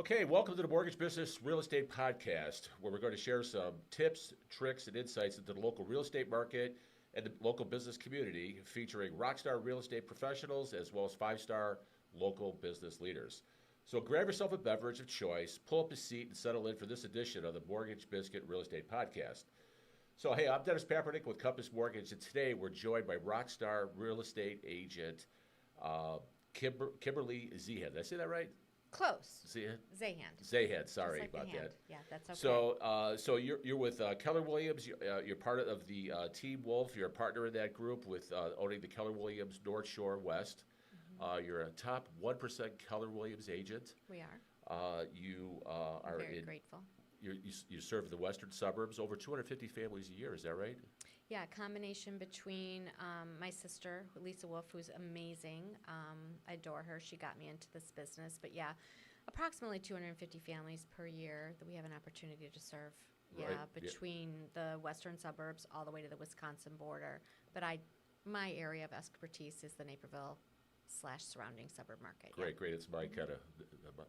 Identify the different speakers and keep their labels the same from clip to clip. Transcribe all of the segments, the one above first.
Speaker 1: Okay, welcome to the Mortgage Business Real Estate Podcast, where we're going to share some tips, tricks, and insights into the local real estate market and the local business community, featuring rockstar real estate professionals as well as five-star local business leaders. So grab yourself a beverage of choice, pull up a seat, and settle in for this edition of the Mortgage Biscuit Real Estate Podcast. So, hey, I'm Dennis Papernick with Compass Mortgage, and today we're joined by rockstar real estate agent Kimberly Zahand. Did I say that right?
Speaker 2: Close.
Speaker 1: Zahand?
Speaker 2: Zahand.
Speaker 1: Zahand, sorry
Speaker 2: Just like
Speaker 1: about
Speaker 2: the hand.
Speaker 1: that.
Speaker 2: Yeah, that's okay.
Speaker 1: So you're with Keller Williams. You're part of the Team Wolf. You're a partner in that group with owning the Keller Williams North Shore West. You're a top 1% Keller Williams agent.
Speaker 2: We are.
Speaker 1: You
Speaker 2: I'm
Speaker 1: are
Speaker 2: very grateful.
Speaker 1: You serve the western suburbs, over 250 families a year. Is that right?
Speaker 2: Yeah, a combination between my sister, Lisa Wolf, who's amazing. I adore her. She got me into this business. But yeah, approximately 250 families per year that we have an opportunity to serve. Yeah,
Speaker 1: Right.
Speaker 2: between the western suburbs all the way to the Wisconsin border. But my area of expertise is the Naperville/surrounding suburb market.
Speaker 1: Great, great. It's my kind of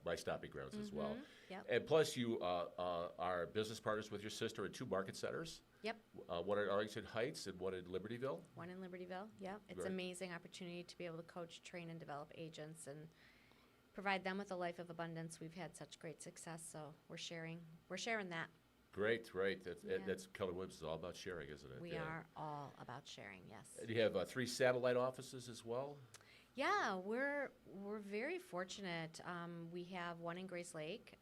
Speaker 1: my stopping grounds as well.
Speaker 2: Yep.
Speaker 1: And plus, you are business partners with your sister in two market centers.
Speaker 2: Yep.
Speaker 1: One in Arlington Heights and one in Libertyville.
Speaker 2: One in Libertyville. Yep. It's
Speaker 1: Right.
Speaker 2: an amazing opportunity to be able to coach, train, and develop agents and provide them with a life of abundance. We've had such great success, so we're sharing that.
Speaker 1: Great, great.
Speaker 2: Yeah.
Speaker 1: That's Keller Williams is all about sharing, isn't it?
Speaker 2: We are all about sharing, yes.
Speaker 1: And you have 3 satellite offices as well.
Speaker 2: Yeah, we're very fortunate. We have one in Grace Lake,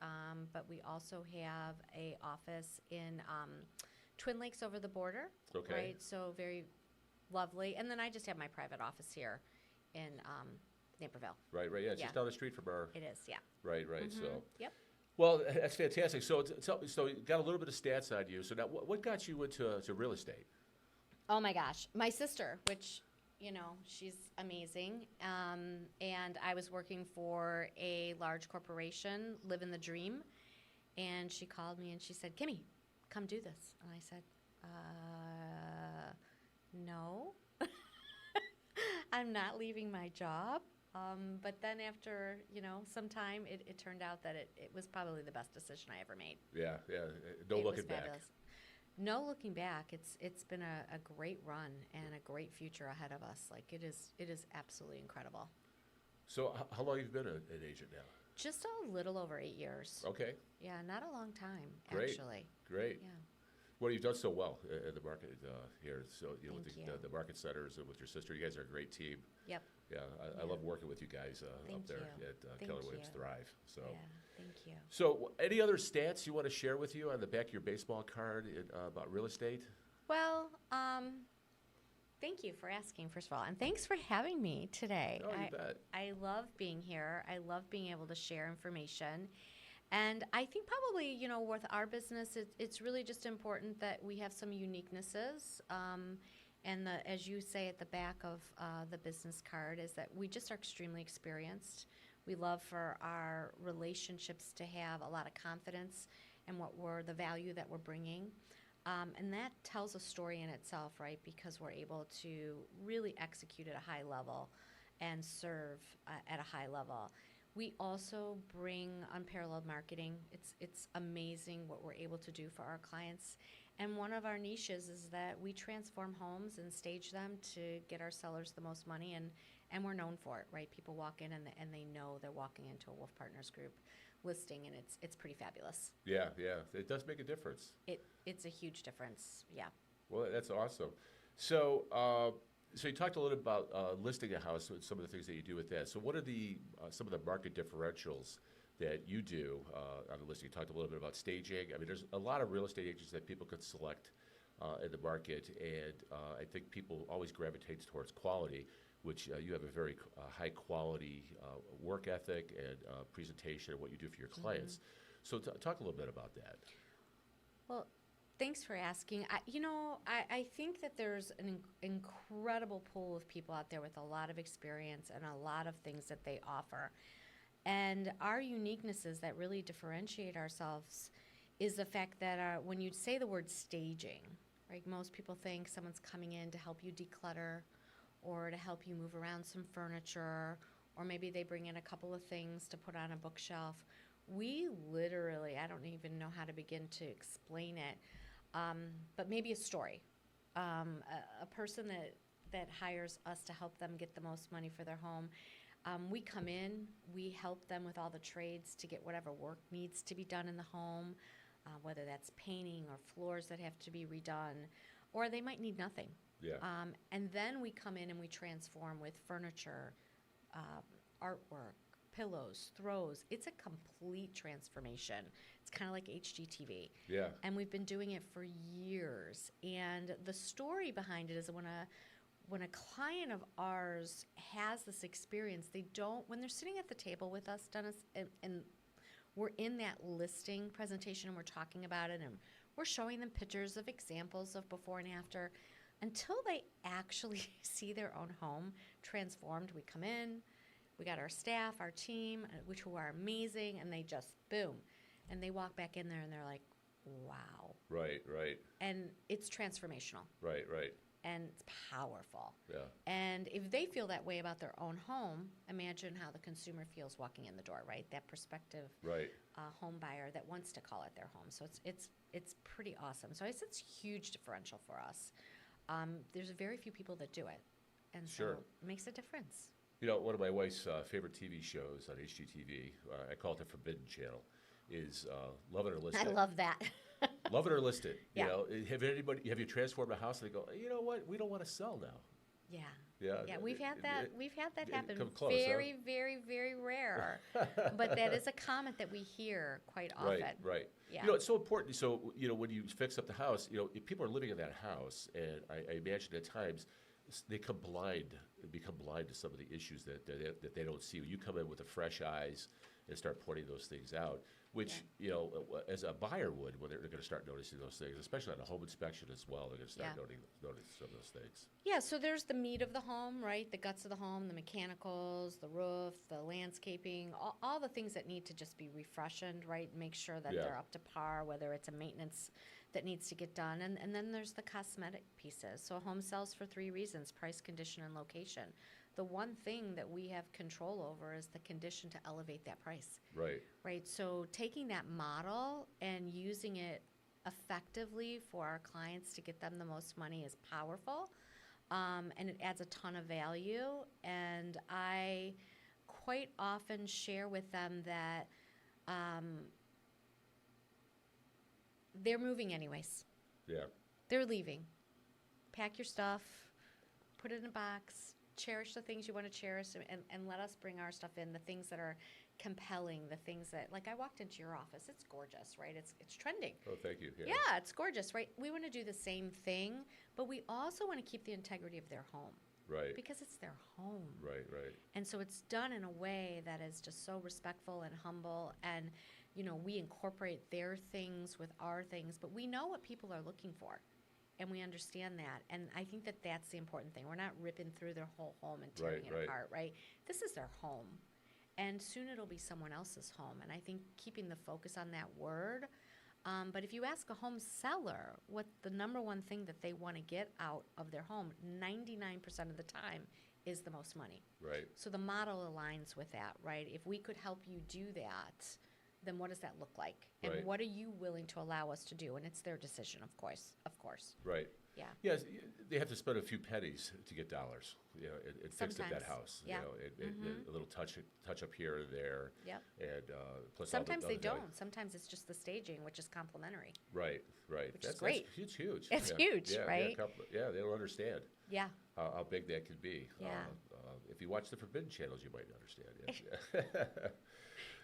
Speaker 2: but we also have a office in Twin Lakes over the border.
Speaker 1: Okay.
Speaker 2: Right, so very lovely. And then I just have my private office here in Naperville.
Speaker 1: Right, right. Yeah, it's
Speaker 2: Yeah.
Speaker 1: just down the street from our.
Speaker 2: It is, yeah.
Speaker 1: Right, right. So,
Speaker 2: Yep.
Speaker 1: well, that's fantastic. So, so you got a little bit of stats on you. So now, what got you into real estate?
Speaker 2: Oh my gosh, my sister, which she's amazing, and I was working for a large corporation, living the dream, and she called me and she said, "Kimmy, come do this," and I said, "No, I'm not leaving my job." But then after some time, it turned out that it was probably the best decision I ever made.
Speaker 1: Yeah, yeah. No
Speaker 2: It was
Speaker 1: looking back.
Speaker 2: fabulous. No looking back. It's been a great run and a great future ahead of us. Like it is absolutely incredible.
Speaker 1: So, how long have you been an agent now?
Speaker 2: Just a little over 8 years.
Speaker 1: Okay,
Speaker 2: Yeah, not a long time
Speaker 1: Great.
Speaker 2: actually.
Speaker 1: great.
Speaker 2: Yeah.
Speaker 1: Well, you've done so well in the market here. So, with
Speaker 2: Thank
Speaker 1: the,
Speaker 2: you.
Speaker 1: the market centers and with your sister, you guys are a great team.
Speaker 2: Yep.
Speaker 1: Yeah, I
Speaker 2: Yeah.
Speaker 1: love working with you guys up
Speaker 2: Thank
Speaker 1: there
Speaker 2: you.
Speaker 1: at
Speaker 2: Thank
Speaker 1: Keller Williams
Speaker 2: you.
Speaker 1: Thrive. So,
Speaker 2: Yeah. Thank you.
Speaker 1: so any other stats you want to share with you on the back of your baseball card about real estate?
Speaker 2: Well, thank you for asking, first of all, and thanks for having me today.
Speaker 1: Oh, you bet.
Speaker 2: I love being here. I love being able to share information. And I think probably, with our business, it's really just important that we have some uniquenesses. And as you say at the back of the business card, is that we just are extremely experienced. We love for our relationships to have a lot of confidence in the value that we're bringing. And that tells a story in itself, right? Because we're able to really execute at a high level and serve at a high level. We also bring unparalleled marketing. It's amazing what we're able to do for our clients. And one of our niches is that we transform homes and stage them to get our sellers the most money, and we're known for it, right? People walk in and they know they're walking into a Wolf Partners Group listing, and it's pretty fabulous.
Speaker 1: Yeah, yeah. It does make a difference.
Speaker 2: It's a huge difference, yeah.
Speaker 1: Well, that's awesome. So, so you talked a little about listing a house and some of the things that you do with that. So what are some of the market differentials that you do on the listing? You talked a little bit about staging. I mean, there's a lot of real estate agents that people could select in the market, and I think people always gravitate towards quality, which you have a very high quality work ethic and presentation of what you do for your clients. So talk a little bit about that.
Speaker 2: Well, thanks for asking. I think that there's an incredible pool of people out there with a lot of experience and a lot of things that they offer. And our uniquenesses that really differentiate ourselves is the fact that when you say the word staging, right, most people think someone's coming in to help you declutter or to help you move around some furniture, or maybe they bring in a couple of things to put on a bookshelf. We don't even know how to begin to explain it. But maybe a story. A person that hires us to help them get the most money for their home. We come in, we help them with all the trades to get whatever work needs to be done in the home, whether that's painting or floors that have to be redone, or they might need nothing.
Speaker 1: Yeah.
Speaker 2: And then we come in and we transform with furniture, artwork, pillows, throws. It's a complete transformation. It's kind of like HGTV.
Speaker 1: Yeah.
Speaker 2: And we've been doing it for years. And the story behind it is when a client of ours has this experience, they don't, when they're sitting at the table with us, Dennis, and we're in that listing presentation and we're talking about it and we're showing them pictures of examples of before and after, until they actually see their own home transformed. We come in, we got our staff, our team, which who are amazing, and they just, boom. And they walk back in there and they're like, wow.
Speaker 1: Right, right.
Speaker 2: And it's transformational.
Speaker 1: Right, right.
Speaker 2: And it's powerful.
Speaker 1: Yeah.
Speaker 2: And if they feel that way about their own home, imagine how the consumer feels walking in the door, right? That prospective
Speaker 1: right.
Speaker 2: Home buyer that wants to call it their home. So it's pretty awesome. So it's a huge differential for us. There's very few people that do it, and
Speaker 1: Sure.
Speaker 2: so it makes a difference.
Speaker 1: You know, one of my wife's favorite TV shows on HGTV, I call it the Forbidden Channel, is Love It or List It.
Speaker 2: I love that.
Speaker 1: Love It or List It.
Speaker 2: Yeah.
Speaker 1: You know, have you transformed a house and they go, you know what, we don't want to sell now.
Speaker 2: Yeah.
Speaker 1: Yeah.
Speaker 2: Yeah, we've had that. We've had that happen.
Speaker 1: Come close,
Speaker 2: very, very, very rare. But that is a comment that we hear quite often.
Speaker 1: Right, right.
Speaker 2: Yeah.
Speaker 1: You know, it's so important. So, you know, when you fix up the house, you know, if people are living in that house, and I imagine at times they become blind to some of the issues that they don't see. When you come in with the fresh eyes and start pointing those things out, which, you know, as a buyer would, when they're going to start noticing those things, especially on a home inspection as well, they're going to start noticing some of those things.
Speaker 2: Yeah, so there's the meat of the home, right? The guts of the home, the mechanicals, the roof, the landscaping, all the things that need to just be refreshened, right? Make sure that they're up to par, whether it's a maintenance that needs to get done. And then there's the cosmetic pieces. So a home sells for 3 reasons: price, condition, and location. The one thing that we have control over is the condition to elevate that price.
Speaker 1: Right.
Speaker 2: Right. So taking that model and using it effectively for our clients to get them the most money is powerful. And it adds a ton of value. And I quite often share with them that they're moving anyways.
Speaker 1: Yeah.
Speaker 2: They're leaving. Pack your stuff, put it in a box, cherish the things you want to cherish, and let us bring our stuff in, the things that are compelling, the things that, like I walked into your office, it's gorgeous, right? It's trending.
Speaker 1: Oh, thank you.
Speaker 2: Yeah, it's gorgeous, right? We want to do the same thing, but we also want to keep the integrity of their home.
Speaker 1: Right.
Speaker 2: Because it's their home.
Speaker 1: Right, right.
Speaker 2: And so it's done in a way that is just so respectful and humble, and, you know, we incorporate their things with our things, but we know what people are looking for. And we understand that. And I think that that's the important thing. We're not ripping through their whole home and tearing it apart, right? This is their home. And soon it'll be someone else's home. And I think keeping the focus on that word. But if you ask a home seller what the number one thing that they want to get out of their home, 99% of the time is the most money.
Speaker 1: Right.
Speaker 2: So the model aligns with that, right? If we could help you do that, then what does that look like? And
Speaker 1: Right.
Speaker 2: what are you willing to allow us to do? And it's their decision, of course.
Speaker 1: Right.
Speaker 2: Yeah.
Speaker 1: Yes, they have to spend a few pennies to get dollars. You know, it fix up that
Speaker 2: Sometimes,
Speaker 1: house.
Speaker 2: yeah.
Speaker 1: You know, a little touch up here and there.
Speaker 2: Yep.
Speaker 1: And plus
Speaker 2: Sometimes
Speaker 1: all
Speaker 2: they
Speaker 1: the other
Speaker 2: don't. Sometimes it's just the staging, which is complimentary.
Speaker 1: Right, right.
Speaker 2: Which is great.
Speaker 1: That's huge.
Speaker 2: It's
Speaker 1: yeah.
Speaker 2: huge,
Speaker 1: yeah,
Speaker 2: right?
Speaker 1: Yeah, they don't understand
Speaker 2: Yeah.
Speaker 1: how big that could be.
Speaker 2: Yeah.
Speaker 1: If you watch the Forbidden channels, you might understand. Yeah.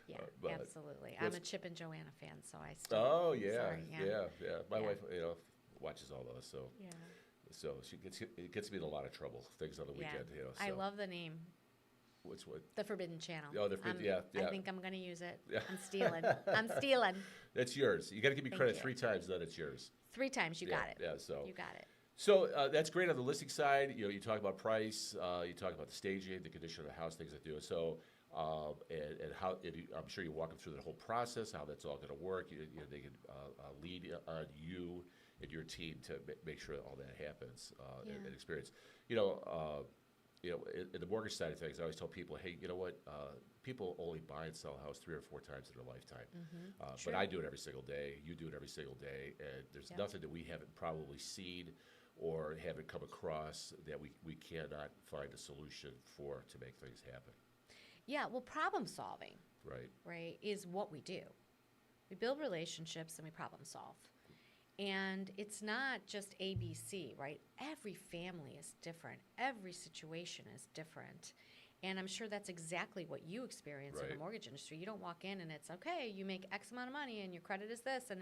Speaker 2: Yeah,
Speaker 1: but
Speaker 2: absolutely. I'm
Speaker 1: what's-
Speaker 2: a Chip and Joanna fan, so I still.
Speaker 1: Oh yeah,
Speaker 2: Sorry,
Speaker 1: yeah. My
Speaker 2: Yeah.
Speaker 1: wife, you know, watches all those, so
Speaker 2: Yeah.
Speaker 1: it gets me in a lot of trouble. Things on the
Speaker 2: Yeah.
Speaker 1: weekend, you know. So.
Speaker 2: I love the name,
Speaker 1: What's what?
Speaker 2: the Forbidden Channel.
Speaker 1: Oh, the Forbidden- yeah.
Speaker 2: I think I'm going to use it.
Speaker 1: Yeah.
Speaker 2: I'm stealing. I'm stealing.
Speaker 1: That's yours. You got to give me
Speaker 2: Thank
Speaker 1: credit
Speaker 2: you.
Speaker 1: 3 times, then it's yours.
Speaker 2: 3 times, you
Speaker 1: Yeah,
Speaker 2: got it.
Speaker 1: Yeah. So.
Speaker 2: You got it.
Speaker 1: So that's great on the listing side. You know, you talk about price, you talk about the staging, the condition of the house, things that do it. So, and how I'm sure you walk them through the whole process, how that's all going to work. You know, they can lead on you and your team to make sure that all that happens and experience. You know, in the mortgage side of things, I always tell people, hey, you know what? People only buy and sell a house 3 or 4 times in their lifetime.
Speaker 2: True.
Speaker 1: But I do it every single day. You do it every single day. And there's
Speaker 2: Yep.
Speaker 1: nothing that we haven't probably seen or haven't come across that we cannot find a solution for to make things happen.
Speaker 2: Yeah, well, problem solving,
Speaker 1: Right.
Speaker 2: right, is what we do. We build relationships and we problem solve. And it's not just ABC, right? Every family is different. Every situation is different. And I'm sure that's exactly what you experience in the
Speaker 1: Right.
Speaker 2: mortgage industry. You don't walk in and it's, okay, you make X amount of money and your credit is this, and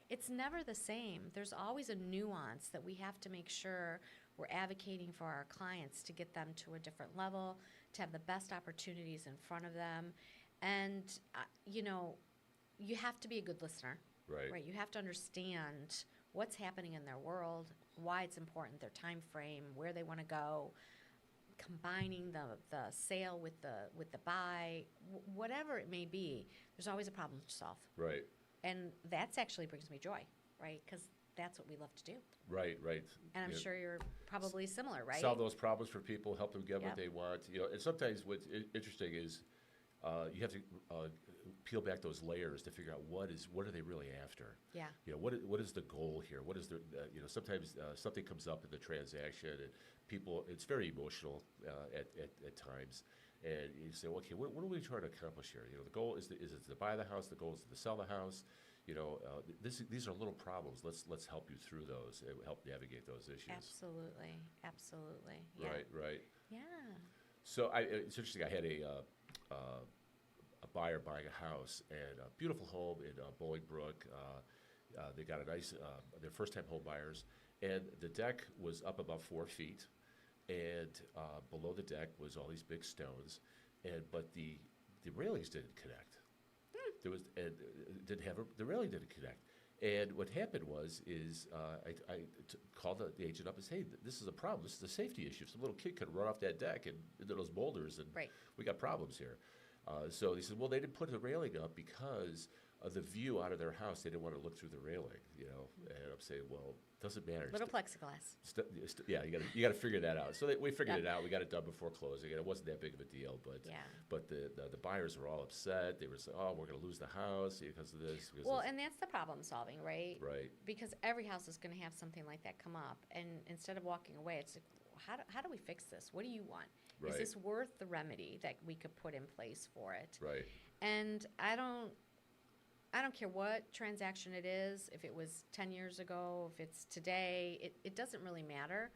Speaker 2: it's never the same. There's always a nuance that we have to make sure we're advocating for our clients to get them to a different level, to have the best opportunities in front of them. And, you have to be a good listener.
Speaker 1: Right.
Speaker 2: You have to understand what's happening in their world, why it's important, their time frame, where they want to go, combining the sale with the buy, whatever it may be. There's always a problem to solve,
Speaker 1: Right.
Speaker 2: and that's actually brings me joy, right? Because that's what we love to do,
Speaker 1: Right. Right.
Speaker 2: and I'm
Speaker 1: Yeah.
Speaker 2: sure you're probably similar, right?
Speaker 1: Solve those problems for people, help them get
Speaker 2: Yep.
Speaker 1: what they want. And sometimes what's interesting is you have to peel back those layers to figure out what are they really after.
Speaker 2: Yeah.
Speaker 1: What is the goal here? What is the sometimes something comes up in the transaction and people it's very emotional at times, and you say, okay, what are we trying to accomplish here? The goal is it to buy the house? The goal is to sell the house. These are little problems. Let's help you through those and help navigate those issues.
Speaker 2: Absolutely. Yeah.
Speaker 1: Right.
Speaker 2: Yeah.
Speaker 1: So it's interesting. I had a buyer buying a house and a beautiful home in Bolingbrook. They got a nice, they're first-time home buyers, and the deck was up about 4 feet, and below the deck was all these big stones, but the railings didn't connect. There was the railing didn't connect. And what happened is I called the agent up and said, hey, this is a problem. This is a safety issue. Some little kid could run off that deck and into those boulders, and
Speaker 2: Right.
Speaker 1: we got problems here. So he said, well, they didn't put the railing up because of the view out of their house. They didn't want to look through the railing, And I'm saying, well, it doesn't matter.
Speaker 2: Little plexiglass.
Speaker 1: Yeah, you got to figure that out. So we figured it out. We got it done before closing, and it wasn't that big of a deal. But the buyers were all upset. They were saying, oh, we're going to lose the house because of this.
Speaker 2: Well, and that's the problem solving, right?
Speaker 1: Right.
Speaker 2: Because every house is going to have something like that come up, and instead of walking away, it's like, how do we fix this? What do you want?
Speaker 1: Right.
Speaker 2: Is this worth the remedy that we could put in place for it?
Speaker 1: Right.
Speaker 2: And I don't care what transaction it is, if it was 10 years ago, if it's today, it doesn't really matter.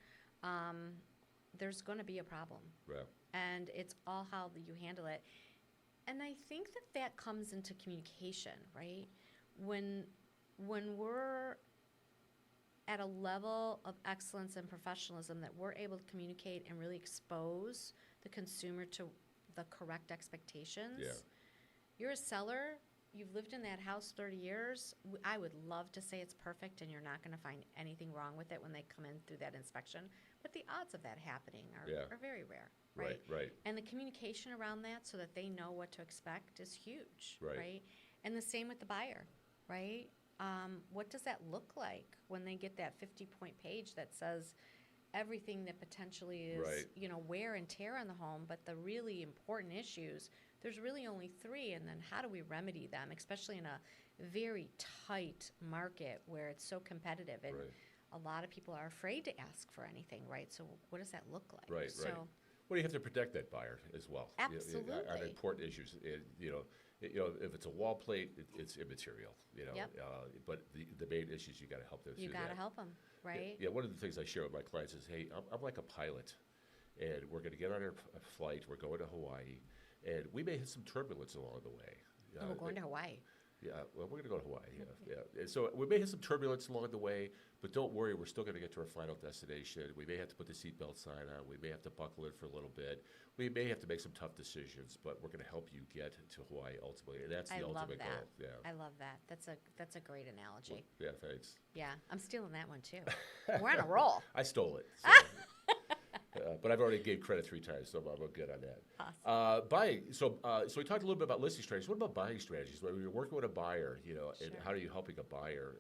Speaker 2: There's going to be a problem.
Speaker 1: Yeah.
Speaker 2: And it's all how you handle it. And I think that comes into communication, right? When we're at a level of excellence and professionalism that we're able to communicate and really expose the consumer to the correct expectations.
Speaker 1: Yeah.
Speaker 2: You're a seller, you've lived in that house 30 years. I would love to say it's perfect and you're not going to find anything wrong with it when they come in through that inspection. But the odds of that happening are very rare, right?
Speaker 1: Right.
Speaker 2: And the communication around that so that they know what to expect is huge,
Speaker 1: Right.
Speaker 2: right? And the same with the buyer, right? What does that look like when they get that 50-point page that says everything that potentially is,
Speaker 1: Right.
Speaker 2: Wear and tear on the home, but the really important issues, there's really only 3, and then how do we remedy them, especially in a very tight market where it's so competitive and
Speaker 1: Right.
Speaker 2: a lot of people are afraid to ask for anything, right? So what does that look like?
Speaker 1: Right.
Speaker 2: So,
Speaker 1: Right. Well, you have to protect that buyer as well. On
Speaker 2: Absolutely.
Speaker 1: important issues. If it's a wall plate, it's immaterial.
Speaker 2: Yep.
Speaker 1: But the main issues you got to help them
Speaker 2: You
Speaker 1: through
Speaker 2: got to
Speaker 1: that.
Speaker 2: help them, right?
Speaker 1: Yeah. One of the things I share with my clients is, hey, I'm like a pilot, and we're going to get on a flight. We're going to Hawaii, and we may hit some turbulence along the way.
Speaker 2: Oh, we're going to Hawaii.
Speaker 1: Yeah, well, we're going to go to Hawaii. Yeah. And so we may hit some turbulence along the way, but don't worry, we're still going to get to our final destination. We may have to put the seatbelt sign on. We may have to buckle in for a little bit. We may have to make some tough decisions, but we're going to help you get to Hawaii ultimately, and that's the
Speaker 2: I love
Speaker 1: ultimate
Speaker 2: that.
Speaker 1: goal. Yeah.
Speaker 2: I love that. That's a great analogy.
Speaker 1: Yeah, thanks.
Speaker 2: Yeah, I'm stealing that one too. We're on a roll.
Speaker 1: I stole it. But I've already gave credit 3 times, so I'm good on that.
Speaker 2: Awesome.
Speaker 1: Buying. So we talked a little bit about listing strategies. What about buying strategies? When you're working with a buyer, and
Speaker 2: Sure.
Speaker 1: how are you helping a buyer,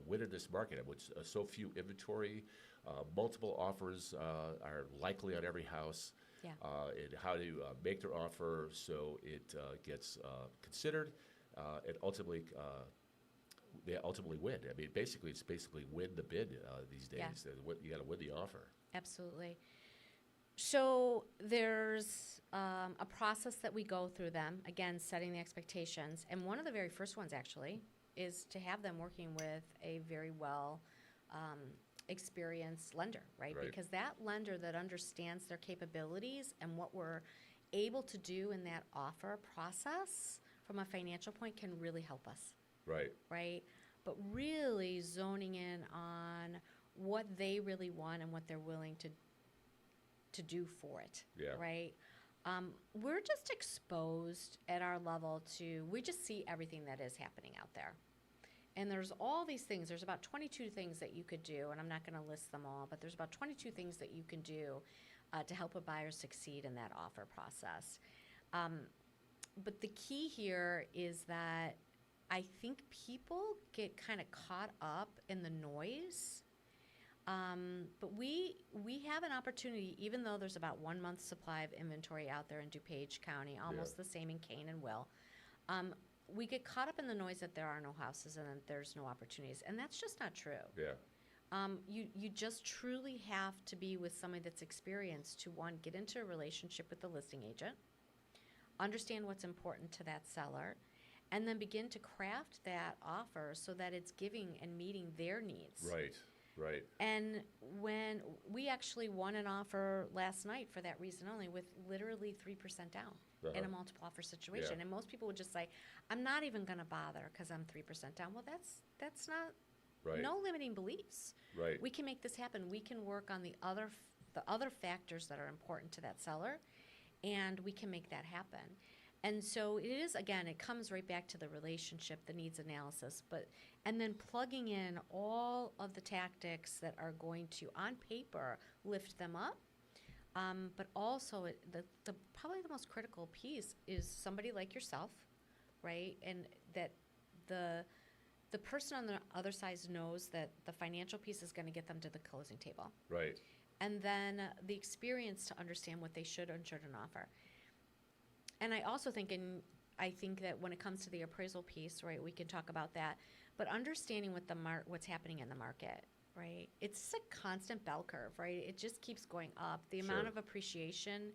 Speaker 1: win in this market in which so few inventory, multiple offers are likely on every house. and how to make their offer so it gets considered, and ultimately they ultimately win. I mean, basically, it's basically win the bid these days.
Speaker 2: Yeah.
Speaker 1: You got to win the offer.
Speaker 2: Absolutely. So there's a process that we go through them, again, setting the expectations. And one of the very first ones, actually, is to have them working with a very well experienced lender, right? Because that lender that understands their capabilities and what we're able to do in that offer process from a financial point can really help us. Right? But really zoning in on what they really want and what they're willing to do for it. Right? We're just exposed at our level to, we just see everything that is happening out there. And there's all these things. There's about 22 things that you could do, and I'm not going to list them all, but there's about 22 things that you can do to help a buyer succeed in that offer process. But the key here is that I think people get kind of caught up in the noise. But we have an opportunity, even though there's about 1 month's supply of inventory out there in DuPage County, almost the same in Kane and Will. We get caught up in the noise that there are no houses and that there's no opportunities, and that's just not true. You just truly have to be with somebody that's experienced to, one, get into a relationship with the listing agent, understand what's important to that seller, and then begin to craft that offer so that it's giving and meeting their needs.
Speaker 1: Right.
Speaker 2: And when we actually won an offer last night for that reason only, with literally 3% down in a multiple offer situation. And most people would just say, I'm not even going to bother because I'm 3% down. Well, that's not no limiting beliefs. We can make this happen. We can work on the other factors that are important to that seller, and we can make that happen. And so it is, again, it comes right back to the relationship, the needs analysis, and then plugging in all of the tactics that are going to, on paper, lift them up. But also, the probably the most critical piece is somebody like yourself, right? And that the person on the other side knows that the financial piece is going to get them to the closing table. And then the experience to understand what they should and shouldn't offer. And I also think that when it comes to the appraisal piece, right, we can talk about that, but understanding what's happening in the market, right? It's a constant bell curve, right? It just keeps going up. The amount of appreciation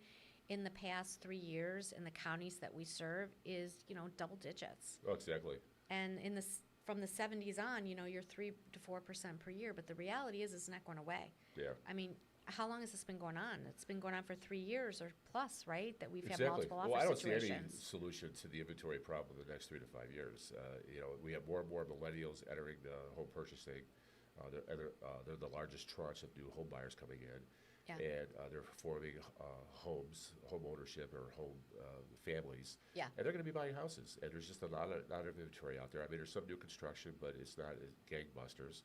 Speaker 2: in the past 3 years in the counties that we serve is, double digits.
Speaker 1: Oh, exactly.
Speaker 2: And from the 70s on, you're 3 to 4% per year, but the reality is it's not going away. I mean, how long has this been going on? It's been going on for 3 years or plus, right? That we've had multiple offer situations.
Speaker 1: Well, I don't see any solution to the inventory problem in the next 3 to 5 years. We have more and more millennials entering the home purchasing. They're the largest tranche of new home buyers coming in, and they're forming home ownership or home families. And they're going to be buying houses, and there's just a lot of inventory out there. I mean, there's some new construction, but it's not gangbusters.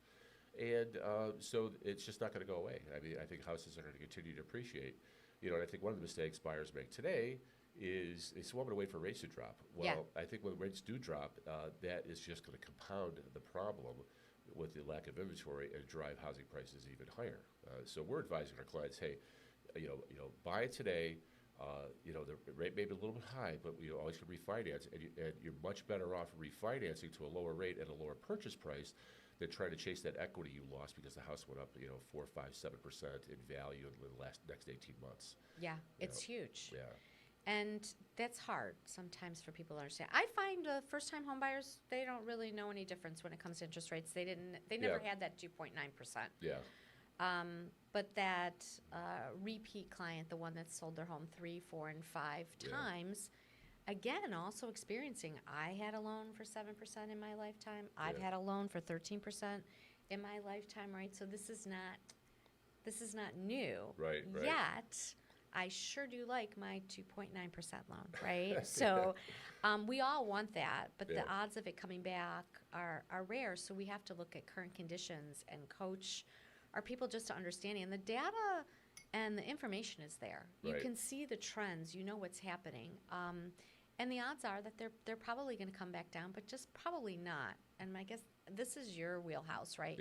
Speaker 1: And so it's just not going to go away. I mean, I think houses are going to continue to appreciate. And I think one of the mistakes buyers make today is they say, well, I'm going to wait for rates to drop. Well, I think when rates do drop, that is just going to compound the problem with the lack of inventory and drive housing prices even higher. So we're advising our clients, hey, buy it today. The rate may be a little bit high, but we always can refinance, and you're much better off refinancing to a lower rate and a lower purchase price than trying to chase that equity you lost because the house went up, 4, 5, 7% in value in the next 18 months.
Speaker 2: It's huge.
Speaker 1: Yeah.
Speaker 2: And that's hard sometimes for people to understand. I find first-time home buyers, they don't really know any difference when it comes to interest rates. They never had that 2.9%. But that repeat client, the one that sold their home 3, 4, and 5 times, again, also experiencing, I had a loan for 7% in my lifetime. I've had a loan for 13% in my lifetime, right? So this is not new.
Speaker 1: Right.
Speaker 2: Yet, I sure do like my 2.9% loan, right? So we all want that, but the odds of it coming back are rare. So we have to look at current conditions and coach our people just to understanding. And the data and the information is there. You can see the trends. You know what's happening. And the odds are that they're probably going to come back down, but just probably not. And I guess this is your wheelhouse, right?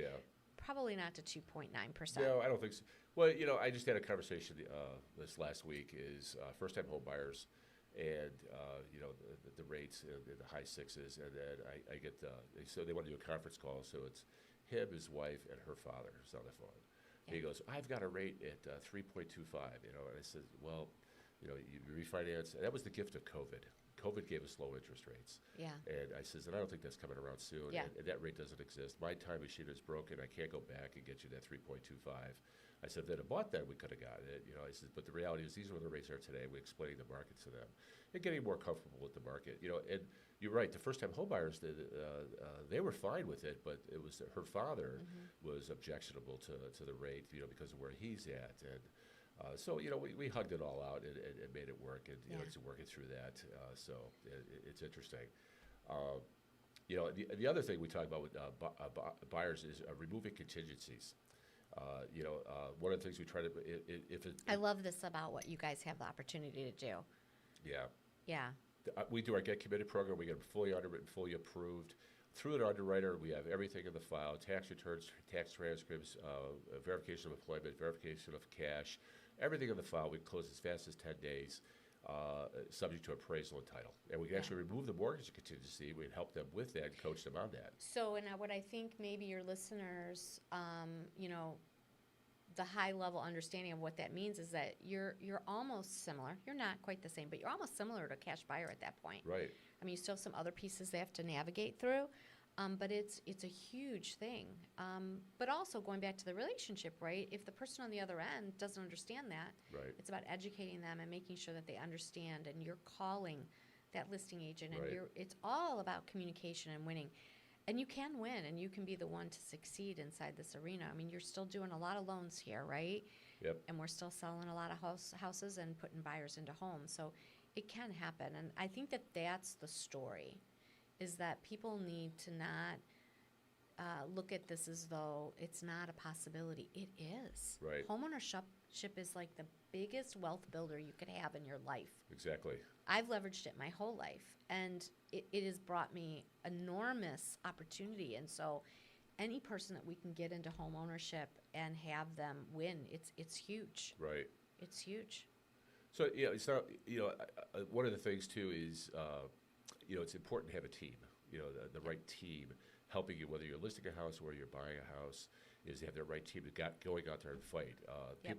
Speaker 2: probably not to 2.9%.
Speaker 1: No, I don't think so. Well, I just had a conversation this last week is first-time home buyers and, the rates in the high sixes. And then I get so they want to do a conference call. So it's him, his wife, and her father who's on the phone. And he goes, I've got a rate at 3.25, and I said, well, you refinance. And that was the gift of COVID. COVID gave us low interest rates.
Speaker 2: Yeah.
Speaker 1: And I says, and I don't think that's coming around soon.
Speaker 2: Yeah.
Speaker 1: And that rate doesn't exist. My time machine is broken. I can't go back and get you that 3.25. I said, if they'd have bought that, we could have gotten it. I said, but the reality is these are where the rates are today. We're explaining the market to them and getting more comfortable with the market. And you're right. The first-time homebuyers, they were fine with it, but it was her father was objectionable to the rate, because of where he's at. And so, we hugged it all out and made it work, and it's working through that. So it's interesting. The other thing we talk about with buyers is removing contingencies. One of the things we try to, if it,
Speaker 2: I love this about what you guys have the opportunity to do.
Speaker 1: yeah,
Speaker 2: Yeah.
Speaker 1: we do our Get Committed program. We get them fully underwritten, fully approved. Through an underwriter, we have everything in the file: tax returns, tax transcripts, verification of employment, verification of cash, everything in the file. We close as fast as 10 days, subject to appraisal and title. And we can actually remove the mortgage contingency. We'd help them with that and coach them on that.
Speaker 2: So, and what I think maybe your listeners, the high level understanding of what that means is that you're almost similar. You're not quite the same, but you're almost similar to a cash buyer at that point.
Speaker 1: Right.
Speaker 2: I mean, you still have some other pieces they have to navigate through, but it's a huge thing. But also going back to the relationship, right? If the person on the other end doesn't understand that,
Speaker 1: Right.
Speaker 2: it's about educating them and making sure that they understand. And you're calling that listing agent, and
Speaker 1: Right.
Speaker 2: it's all about communication and winning. And you can win, and you can be the one to succeed inside this arena. I mean, you're still doing a lot of loans here, right?
Speaker 1: Yep.
Speaker 2: And we're still selling a lot of houses and putting buyers into homes. So it can happen. And I think that that's the story, is that people need to not look at this as though it's not a possibility. It is.
Speaker 1: Right.
Speaker 2: Homeownership is like the biggest wealth builder you could have in your life.
Speaker 1: Exactly.
Speaker 2: I've leveraged it my whole life, and it has brought me enormous opportunity. And so any person that we can get into home ownership and have them win, it's huge.
Speaker 1: Right.
Speaker 2: It's huge.
Speaker 1: So, it's not, one of the things too is, it's important to have a team, the right team helping you, whether you're listing a house or you're buying a house, is to have the right team going out there and fight.
Speaker 2: Yep.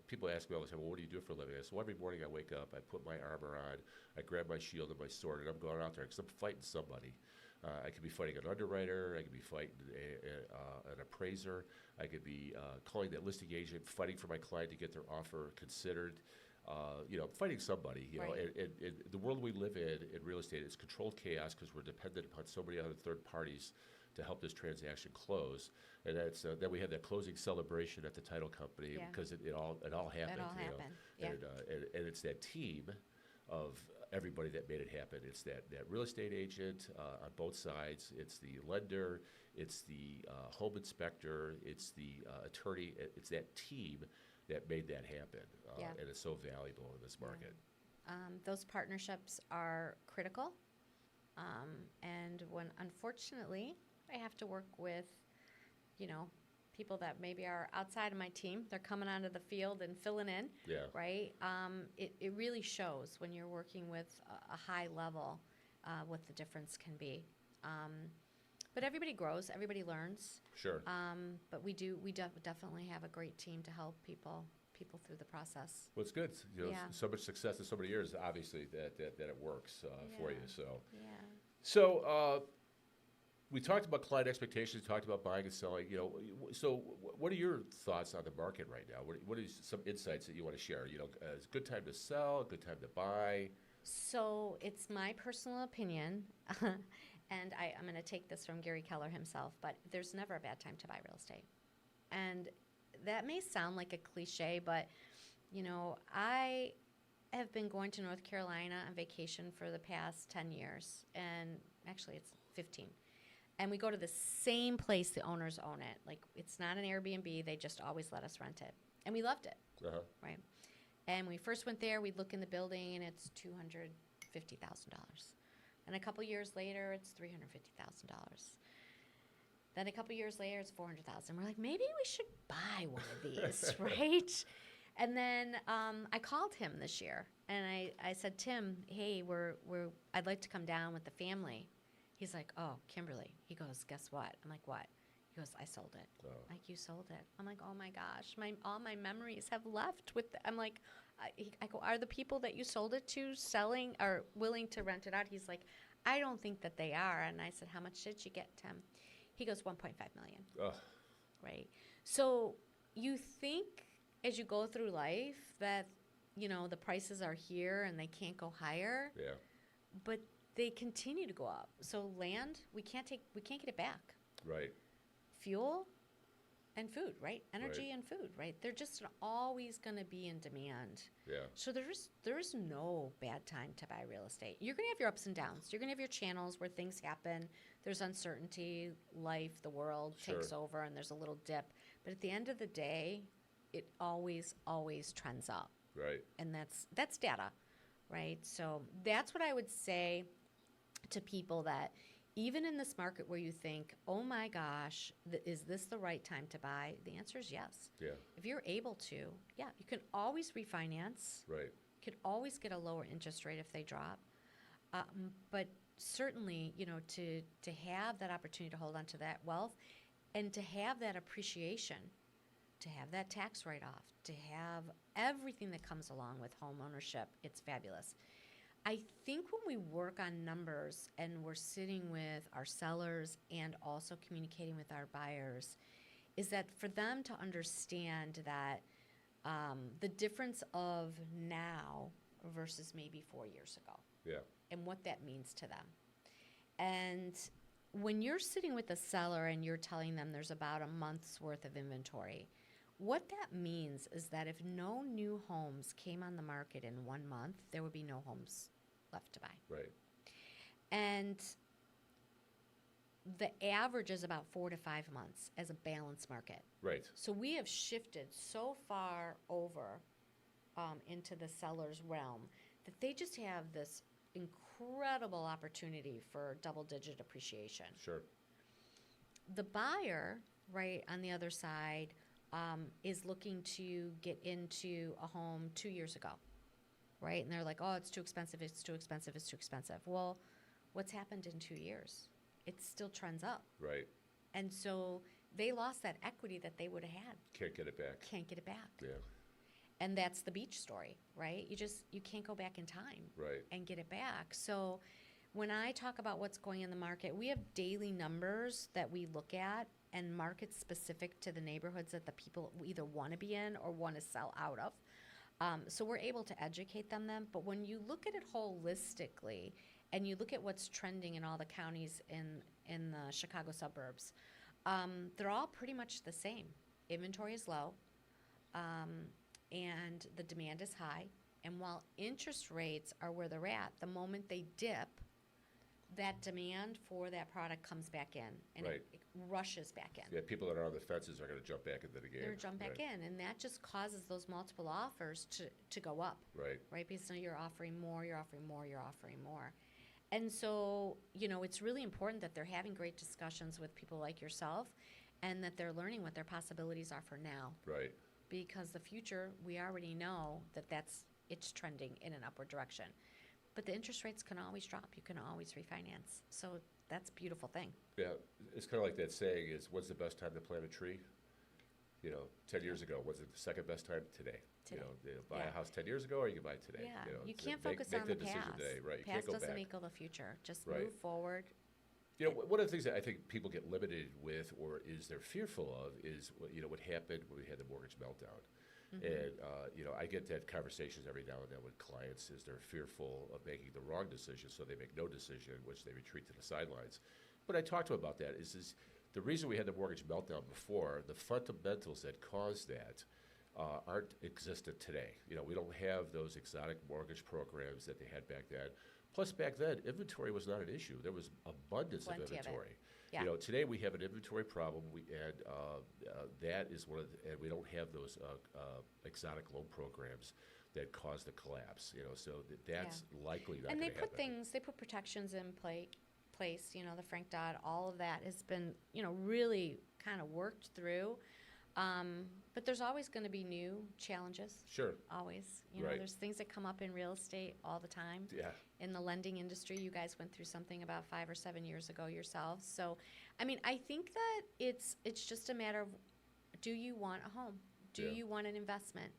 Speaker 1: People ask me all the time, well, what do you do for a living? I say, well, every morning I wake up, I put my armor on, I grab my shield and my sword, and I'm going out there because I'm fighting somebody. I could be fighting an underwriter, I could be fighting an appraiser, I could be calling that listing agent, fighting for my client to get their offer considered. Fighting somebody,
Speaker 2: Right.
Speaker 1: and the world we live in real estate is controlled chaos because we're dependent upon so many other third parties to help this transaction close. And that's then we have that closing celebration at the title company
Speaker 2: Yeah.
Speaker 1: because it all happened.
Speaker 2: It all happened. Yeah.
Speaker 1: And it's that team of everybody that made it happen. It's that real estate agent on both sides. It's the lender. It's the home inspector. It's the attorney. It's that team that made that happen.
Speaker 2: Yeah.
Speaker 1: And it's so valuable in this market.
Speaker 2: Those partnerships are critical. And when, unfortunately, I have to work with, people that maybe are outside of my team, they're coming onto the field and filling in,
Speaker 1: Yeah.
Speaker 2: right? It really shows when you're working with a high level what the difference can be. But everybody grows, everybody learns.
Speaker 1: Sure.
Speaker 2: But we definitely have a great team to help people through the process.
Speaker 1: Well, it's good.
Speaker 2: Yeah.
Speaker 1: So much success in so many years, obviously, that it works for you.
Speaker 2: Yeah.
Speaker 1: So we talked about client expectations, talked about buying and selling. So what are your thoughts on the market right now? What are some insights that you want to share? It's a good time to sell, a good time to buy.
Speaker 2: So it's my personal opinion, and I'm going to take this from Gary Keller himself, but there's never a bad time to buy real estate. And that may sound like a cliche, but, I have been going to North Carolina on vacation for the past 10 years, and actually it's 15. And we go to the same place the owners own it. Like, it's not an Airbnb, they just always let us rent it. And we loved it,
Speaker 1: Uh-huh.
Speaker 2: right? And when we first went there, we'd look in the building, and it's $250,000. And a couple years later, it's $350,000. Then a couple years later, it's 400,000. We're like, maybe we should buy one of these, right? And then I called him this year, and I said, Tim, hey, I'd like to come down with the family. He's like, oh, Kimberly. He goes, guess what? I'm like, what? He goes, I sold it.
Speaker 1: Oh.
Speaker 2: Like, you sold it. I'm like, oh my gosh, all my memories have left with. I'm like, I go, are the people that you sold it to selling or willing to rent it out? He's like, I don't think that they are. And I said, how much did you get, Tim? He goes, 1.5 million.
Speaker 1: Oh.
Speaker 2: Right. So you think as you go through life that, the prices are here and they can't go higher.
Speaker 1: Yeah.
Speaker 2: But they continue to go up. So land, we can't get it back.
Speaker 1: Right.
Speaker 2: Fuel and food, right? Energy
Speaker 1: Right.
Speaker 2: and food, right? They're just always going to be in demand.
Speaker 1: Yeah.
Speaker 2: So there's no bad time to buy real estate. You're going to have your ups and downs. You're going to have your channels where things happen. There's uncertainty, life, the world takes
Speaker 1: Sure.
Speaker 2: over, and there's a little dip. But at the end of the day, it always trends up.
Speaker 1: Right.
Speaker 2: And that's data, right? So that's what I would say to people, that even in this market where you think, oh my gosh, is this the right time to buy? The answer is yes.
Speaker 1: Yeah.
Speaker 2: If you're able to, yeah, you can always refinance.
Speaker 1: Right.
Speaker 2: You can always get a lower interest rate if they drop. But certainly, to have that opportunity to hold on to that wealth and to have that appreciation, to have that tax write-off, to have everything that comes along with home ownership, it's fabulous. I think when we work on numbers and we're sitting with our sellers and also communicating with our buyers, is that for them to understand that the difference of now versus maybe 4 years ago.
Speaker 1: Yeah.
Speaker 2: And what that means to them. And when you're sitting with a seller and you're telling them there's about a month's worth of inventory, what that means is that if no new homes came on the market in 1 month, there would be no homes left to buy.
Speaker 1: Right.
Speaker 2: And the average is about 4 to 5 months as a balanced market.
Speaker 1: Right.
Speaker 2: So we have shifted so far over into the seller's realm that they just have this incredible opportunity for double-digit appreciation.
Speaker 1: Sure.
Speaker 2: The buyer, right, on the other side, is looking to get into a home 2 years ago, right? And they're like, oh, it's too expensive, it's too expensive, it's too expensive. Well, what's happened in 2 years? It still trends up.
Speaker 1: Right.
Speaker 2: And so they lost that equity that they would have had.
Speaker 1: Can't get it back.
Speaker 2: Can't get it back.
Speaker 1: Yeah.
Speaker 2: And that's the beach story, right? You can't go back in time
Speaker 1: Right.
Speaker 2: and get it back. So when I talk about what's going in the market, we have daily numbers that we look at and markets specific to the neighborhoods that the people either want to be in or want to sell out of. So we're able to educate them then. But when you look at it holistically and you look at what's trending in all the counties in the Chicago suburbs, they're all pretty much the same. Inventory is low. And the demand is high. And while interest rates are where they're at, the moment they dip, that demand for that product comes back in, and
Speaker 1: Right.
Speaker 2: it rushes back in.
Speaker 1: Yeah, people that are on the fences are going to jump back into the game.
Speaker 2: They're jump back
Speaker 1: Right.
Speaker 2: in, and that just causes those multiple offers to go up,
Speaker 1: Right.
Speaker 2: right? Because now you're offering more, you're offering more, you're offering more. And so, it's really important that they're having great discussions with people like yourself and that they're learning what their possibilities are for now.
Speaker 1: Right.
Speaker 2: Because the future, we already know that it's trending in an upward direction. But the interest rates can always drop. You can always refinance. So that's a beautiful thing.
Speaker 1: Yeah, it's kind of like that saying is, what's the best time to plant a tree? 10 years ago, what's it the second best time? Today.
Speaker 2: Today.
Speaker 1: Buy
Speaker 2: Yeah.
Speaker 1: a house 10 years ago or you can buy it today.
Speaker 2: Yeah, you
Speaker 1: so
Speaker 2: can't
Speaker 1: make
Speaker 2: focus
Speaker 1: make
Speaker 2: on
Speaker 1: the
Speaker 2: the
Speaker 1: decision
Speaker 2: past.
Speaker 1: today, right? You
Speaker 2: Past
Speaker 1: can't go
Speaker 2: doesn't
Speaker 1: back.
Speaker 2: equal the future. Just
Speaker 1: Right.
Speaker 2: move forward.
Speaker 1: One of the things that I think people get limited with, or is they're fearful of, is what happened when we had the mortgage meltdown. And I get that conversations every now and then with clients, is they're fearful of making the wrong decision, so they make no decision, in which they retreat to the sidelines. But I talked to them about that. Is the reason we had the mortgage meltdown before, the fundamentals that caused that aren't existent today. We don't have those exotic mortgage programs that they had back then. Plus, back then, inventory was not an issue. There was abundance
Speaker 2: Plenty
Speaker 1: of
Speaker 2: of it.
Speaker 1: inventory.
Speaker 2: Yeah.
Speaker 1: Today we have an inventory problem, and that is and we don't have those exotic loan programs that cause the collapse. So that's likely not
Speaker 2: And
Speaker 1: going
Speaker 2: they
Speaker 1: to
Speaker 2: put
Speaker 1: happen.
Speaker 2: they put protections in place place, the Frank Dodd, all of that has been, really kind of worked through. But there's always going to be new challenges.
Speaker 1: Sure.
Speaker 2: Always.
Speaker 1: Right.
Speaker 2: There's things that come up in real estate all the time.
Speaker 1: Yeah.
Speaker 2: In the lending industry, you guys went through something about 5 or 7 years ago yourselves. So, I think that it's just a matter of, do you want a home? Do
Speaker 1: Yeah.
Speaker 2: you want an investment?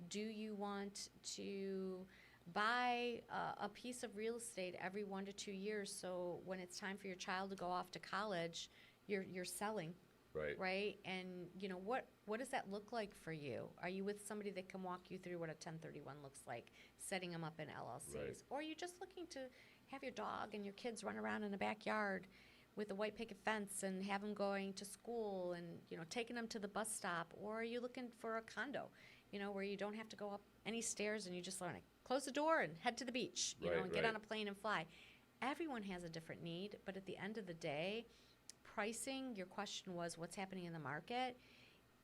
Speaker 2: Do you want to buy a piece of real estate every 1 to 2 years, so when it's time for your child to go off to college, you're selling?
Speaker 1: Right.
Speaker 2: Right? And, what does that look like for you? Are you with somebody that can walk you through what a 1031 looks like, setting them up in LLCs?
Speaker 1: Right.
Speaker 2: Or are you just looking to have your dog and your kids run around in the backyard with a white picket fence and have them going to school and, taking them to the bus stop? Or are you looking for a condo, where you don't have to go up any stairs and you just want to close the door and head to the beach,
Speaker 1: Right,
Speaker 2: and get
Speaker 1: right.
Speaker 2: on a plane and fly? Everyone has a different need, but at the end of the day, pricing, your question was what's happening in the market.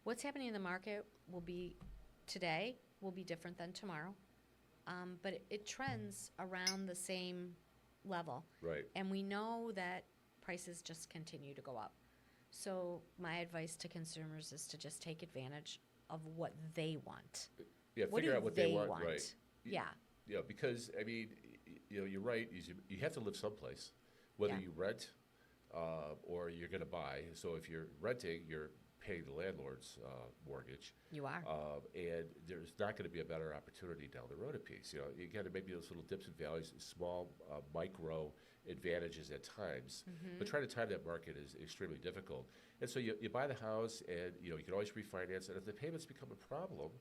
Speaker 2: What's happening in the market will be today, will be different than tomorrow. But it trends around the same level.
Speaker 1: Right.
Speaker 2: And we know that prices just continue to go up. So my advice to consumers is to just take advantage of what they want.
Speaker 1: Yeah.
Speaker 2: What
Speaker 1: Figure
Speaker 2: do
Speaker 1: out what they want.
Speaker 2: want?
Speaker 1: Right.
Speaker 2: Yeah.
Speaker 1: Yeah. Because you're right. You have to live someplace, whether
Speaker 2: Yeah.
Speaker 1: you rent or you're going to buy. So if you're renting, you're paying the landlord's mortgage.
Speaker 2: You are.
Speaker 1: And there's not going to be a better opportunity down the road a piece. You got to maybe those little dips and valleys, small micro advantages at times. But trying to time that market is extremely difficult. And so you buy the house, and you can always refinance. And if the payments become a problem,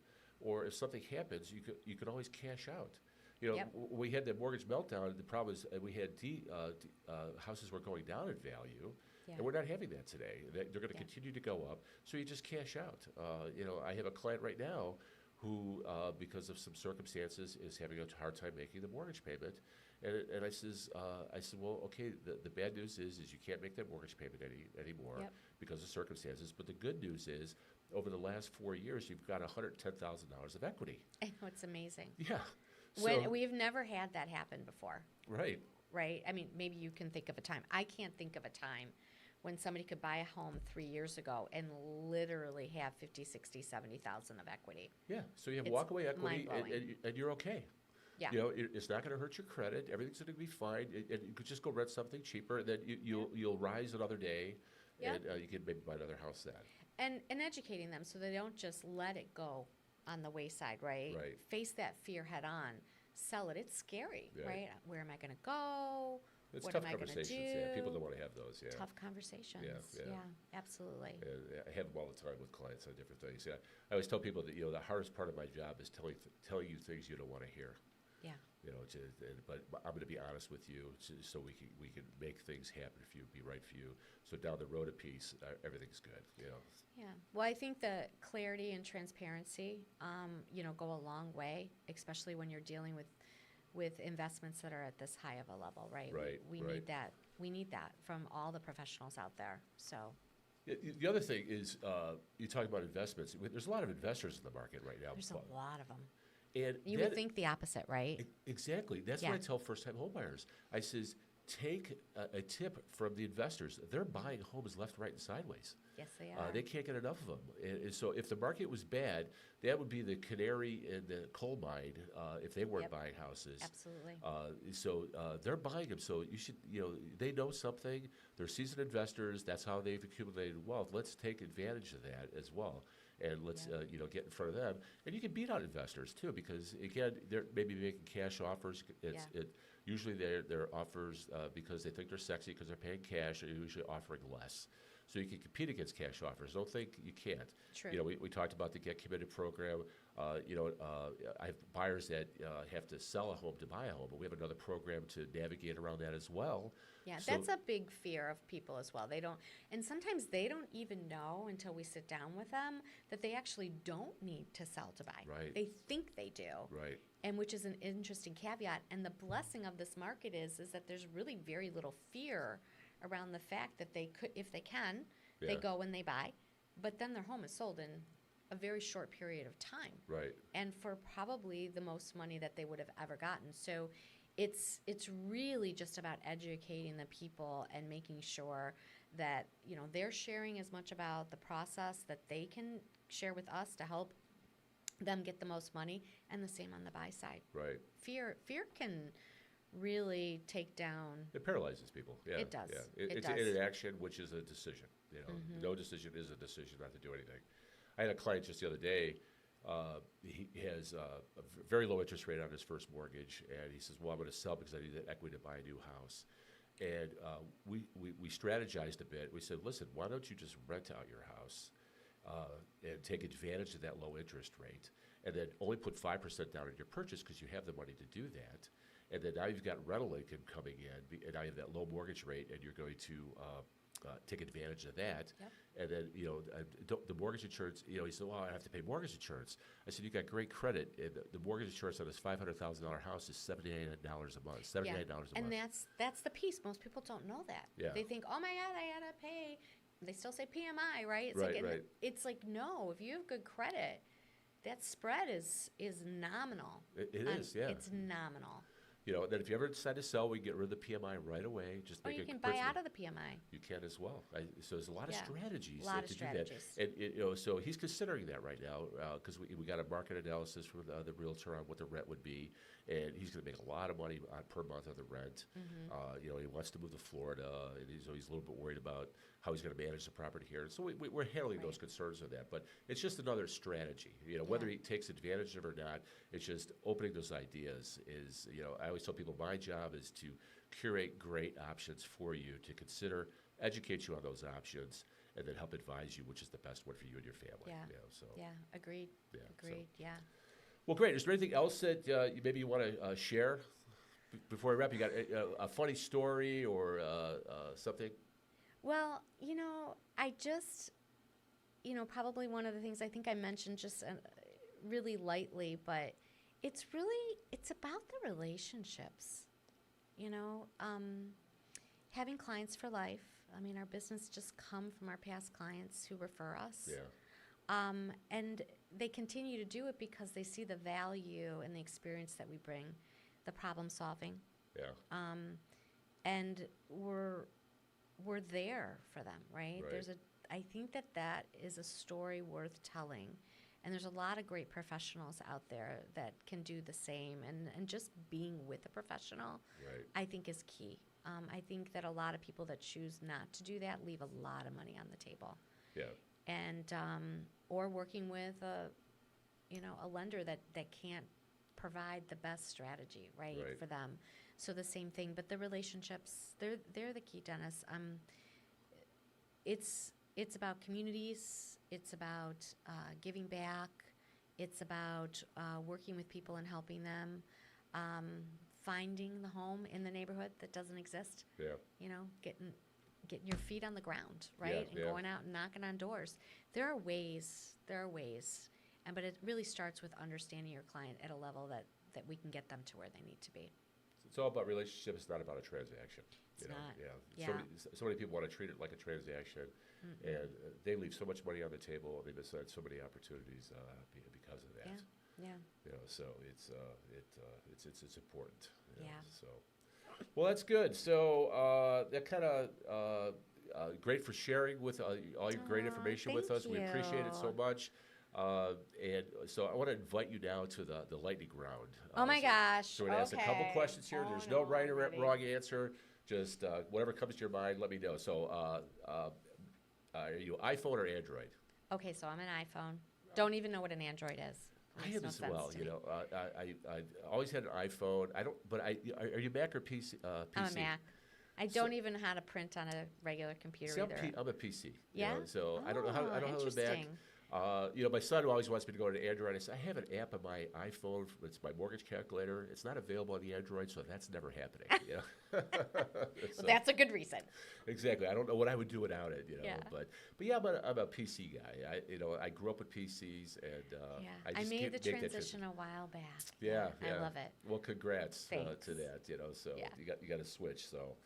Speaker 1: or if something happens, you could always cash out.
Speaker 2: Yep.
Speaker 1: We had the mortgage meltdown. The problem is we had houses were going down in value.
Speaker 2: Yeah.
Speaker 1: And we're not having that today. They're going to
Speaker 2: Yeah.
Speaker 1: continue to go up, so you just cash out. I have a client right now who, because of some circumstances, is having a hard time making the mortgage payment. And I said, well, okay, the bad news is you can't make that mortgage payment anymore
Speaker 2: Yep.
Speaker 1: because of circumstances. But the good news is, over the last 4 years, you've got $110,000 of equity.
Speaker 2: I know, it's amazing.
Speaker 1: Yeah.
Speaker 2: When we've never had that happen before.
Speaker 1: Right.
Speaker 2: Right? Maybe you can think of a time. I can't think of a time when somebody could buy a home 3 years ago and literally have 50, 60, 70,000 of equity.
Speaker 1: Yeah. So you have
Speaker 2: It's
Speaker 1: walkaway equity,
Speaker 2: mind-blowing.
Speaker 1: and you're okay.
Speaker 2: Yeah.
Speaker 1: It's not going to hurt your credit. Everything's going to be fine. And you could just go rent something cheaper, and then you'll rise another day,
Speaker 2: Yeah.
Speaker 1: and you can maybe buy another house then.
Speaker 2: And educating them so they don't just let it go on the wayside, right?
Speaker 1: Right.
Speaker 2: Face that fear head on. Sell it. It's scary,
Speaker 1: Yeah.
Speaker 2: right? Where am I going to go?
Speaker 1: It's
Speaker 2: What
Speaker 1: tough
Speaker 2: am I gonna
Speaker 1: conversations.
Speaker 2: do?
Speaker 1: Yeah, people don't want to have those. Yeah.
Speaker 2: Tough conversations.
Speaker 1: Yeah.
Speaker 2: Absolutely.
Speaker 1: And I have them all the time with clients on different things. Yeah. I always tell people that the hardest part of my job is telling you things you don't want to hear.
Speaker 2: Yeah.
Speaker 1: But I'm going to be honest with you, so we can make things happen for you, be right for you. So down the road a piece, everything's good.
Speaker 2: Yeah. Well, I think that clarity and transparency, go a long way, especially when you're dealing with investments that are at this high of a level, right?
Speaker 1: Right,
Speaker 2: We
Speaker 1: right.
Speaker 2: need that. We need that from all the professionals out there. So.
Speaker 1: Yeah, the other thing is, you talk about investments. There's a lot of investors in the market right now.
Speaker 2: There's a lot of them.
Speaker 1: And
Speaker 2: You would think the opposite, right?
Speaker 1: Exactly. That's
Speaker 2: Yeah.
Speaker 1: what I tell first-time homebuyers. I says, take a tip from the investors. They're buying homes left, right, and sideways.
Speaker 2: Yes, they are.
Speaker 1: They can't get enough of them. And so if the market was bad, that would be the canary in the coal mine if they weren't
Speaker 2: Yep.
Speaker 1: buying houses.
Speaker 2: Absolutely.
Speaker 1: So they're buying them. So you should, they know something. They're seasoned investors. That's how they've accumulated wealth. Let's take advantage of that as well. And let's, get in front of them. And you can beat out investors, too, because, again, they're maybe making cash offers. Usually they're offers because they think they're sexy because they're paying cash. They're usually offering less. So you can compete against cash offers. Don't think you can't.
Speaker 2: True.
Speaker 1: We talked about the Get Committed program. I have buyers that have to sell a home to buy a home, but we have another program to navigate around that as well.
Speaker 2: Yeah,
Speaker 1: So-
Speaker 2: that's a big fear of people as well. And sometimes they don't even know until we sit down with them that they actually don't need to sell to buy.
Speaker 1: Right.
Speaker 2: They think they do.
Speaker 1: Right.
Speaker 2: And which is an interesting caveat. And the blessing of this market is that there's really very little fear around the fact that they could, if they can, they
Speaker 1: Yeah.
Speaker 2: go and they buy, but then their home is sold in a very short period of time.
Speaker 1: Right.
Speaker 2: And for probably the most money that they would have ever gotten. So it's really just about educating the people and making sure that, they're sharing as much about the process that they can share with us to help them get the most money, and the same on the buy side.
Speaker 1: Right.
Speaker 2: Fear can really take down.
Speaker 1: It paralyzes people. Yeah,
Speaker 2: It does.
Speaker 1: Yeah.
Speaker 2: It
Speaker 1: It's
Speaker 2: does.
Speaker 1: an action, which is a decision. No decision is a decision not to do anything. I had a client just the other day. He has a very low interest rate on his first mortgage, and he says, "Well, I'm going to sell because I need that equity to buy a new house." And we strategized a bit. We said, "Listen, why don't you just rent out your house and take advantage of that low interest rate, and then only put 5% down on your purchase because you have the money to do that, and then now you've got rental income coming in, and now you have that low mortgage rate, and you're going to take advantage of that."
Speaker 2: Yep.
Speaker 1: And then, the mortgage insurance, he said, "Well, I have to pay mortgage insurance." I said, "You got great credit, and the mortgage insurance on this $500,000 house is $79 a month, $79 a
Speaker 2: And
Speaker 1: month."
Speaker 2: that's the piece. Most people don't know that.
Speaker 1: Yeah.
Speaker 2: They think, "Oh my God, I gotta pay." They still say PMI, right? It's
Speaker 1: Right,
Speaker 2: like,
Speaker 1: right.
Speaker 2: It's like, no, if you have good credit, that spread is nominal.
Speaker 1: It is, yeah.
Speaker 2: It's nominal.
Speaker 1: Then if you ever decide to sell, we can get rid of the PMI right away. Just
Speaker 2: Or
Speaker 1: make
Speaker 2: you
Speaker 1: it
Speaker 2: can buy
Speaker 1: principal.
Speaker 2: out of the PMI.
Speaker 1: You can as well. So there's a lot of
Speaker 2: Yeah.
Speaker 1: strategies
Speaker 2: A lot of
Speaker 1: to
Speaker 2: strategies.
Speaker 1: do that. And so he's considering that right now because we got a market analysis from the realtor on what the rent would be, and he's going to make a lot of money per month on the rent. He wants to move to Florida, and he's a little bit worried about how he's going to manage the property here. So we're handling those
Speaker 2: Right.
Speaker 1: concerns of that. But it's just another strategy. Whether he takes advantage of it or not, it's just opening those ideas. I always tell people my job is to curate great options for you to consider, educate you on those options, and then help advise you which is the best one for you and your family.
Speaker 2: Yeah.
Speaker 1: So
Speaker 2: Yeah, agreed.
Speaker 1: Yeah, so-
Speaker 2: Agreed, yeah.
Speaker 1: well, great. Is there anything else that maybe you want to share before we wrap? You got a funny story or something?
Speaker 2: Well, I just, probably one of the things I think I mentioned just really lightly, but it's about the relationships, having clients for life. I mean, our business just come from our past clients who refer us.
Speaker 1: Yeah.
Speaker 2: And they continue to do it because they see the value and the experience that we bring, the problem solving.
Speaker 1: Yeah.
Speaker 2: And we're there for them, right?
Speaker 1: Right.
Speaker 2: I think that is a story worth telling. And there's a lot of great professionals out there that can do the same. And just being with a professional,
Speaker 1: Right.
Speaker 2: I think is key. I think that a lot of people that choose not to do that leave a lot of money on the table.
Speaker 1: Yeah.
Speaker 2: And or working with a lender that can't provide the best strategy, right,
Speaker 1: Right.
Speaker 2: for them. So the same thing, but the relationships, they're the key, Dennis. It's about communities. It's about giving back. It's about working with people and helping them. Finding the home in the neighborhood that doesn't exist.
Speaker 1: Yeah.
Speaker 2: Getting your feet on the ground, right? And
Speaker 1: yeah.
Speaker 2: going out and knocking on doors. There are ways, but it really starts with understanding your client at a level that we can get them to where they need to be.
Speaker 1: It's all about relationships. It's not about a transaction.
Speaker 2: It's not.
Speaker 1: Yeah.
Speaker 2: Yeah.
Speaker 1: So many people want to treat it like a transaction, and they leave so much money on the table. They miss out so many opportunities because of that.
Speaker 2: Yeah.
Speaker 1: So it's important.
Speaker 2: Yeah.
Speaker 1: So, well, that's good. So that kind of great for sharing with all your great
Speaker 2: Aw,
Speaker 1: information with
Speaker 2: thank
Speaker 1: us. We appreciate it so
Speaker 2: you.
Speaker 1: much. And so I want to invite you now to the lightning round.
Speaker 2: Oh my gosh.
Speaker 1: So we're going to ask a couple
Speaker 2: Okay.
Speaker 1: questions here.
Speaker 2: Oh,
Speaker 1: There's no right or
Speaker 2: I'm ready.
Speaker 1: wrong answer. Just whatever comes to your mind, let me know. So are you iPhone or Android?
Speaker 2: Okay, so I'm an iPhone. Don't even know what an Android is.
Speaker 1: I
Speaker 2: Makes
Speaker 1: have
Speaker 2: no
Speaker 1: as
Speaker 2: sense
Speaker 1: well.
Speaker 2: to me.
Speaker 1: I always had an iPhone. I don't. But are you Mac or PC?
Speaker 2: I'm a Mac. I don't even know how to print on a regular computer
Speaker 1: See,
Speaker 2: either.
Speaker 1: I'm a PC.
Speaker 2: Yeah?
Speaker 1: So I don't know how. I don't know how to Mac.
Speaker 2: Interesting.
Speaker 1: My son always wants me to go to Android. I said, I have an app on my iPhone. It's my mortgage calculator. It's not available on the Android, so that's never happening.
Speaker 2: Well, that's a good reason.
Speaker 1: Exactly. I don't know what I would do without it.
Speaker 2: Yeah.
Speaker 1: But yeah, I'm a PC guy. I grew up with PCs, and
Speaker 2: Yeah.
Speaker 1: I
Speaker 2: I
Speaker 1: just
Speaker 2: made
Speaker 1: can't
Speaker 2: the
Speaker 1: make that
Speaker 2: transition a while back.
Speaker 1: Yeah.
Speaker 2: I love it.
Speaker 1: Well, congrats to
Speaker 2: Thanks.
Speaker 1: that. So
Speaker 2: Yeah.
Speaker 1: you got to switch. So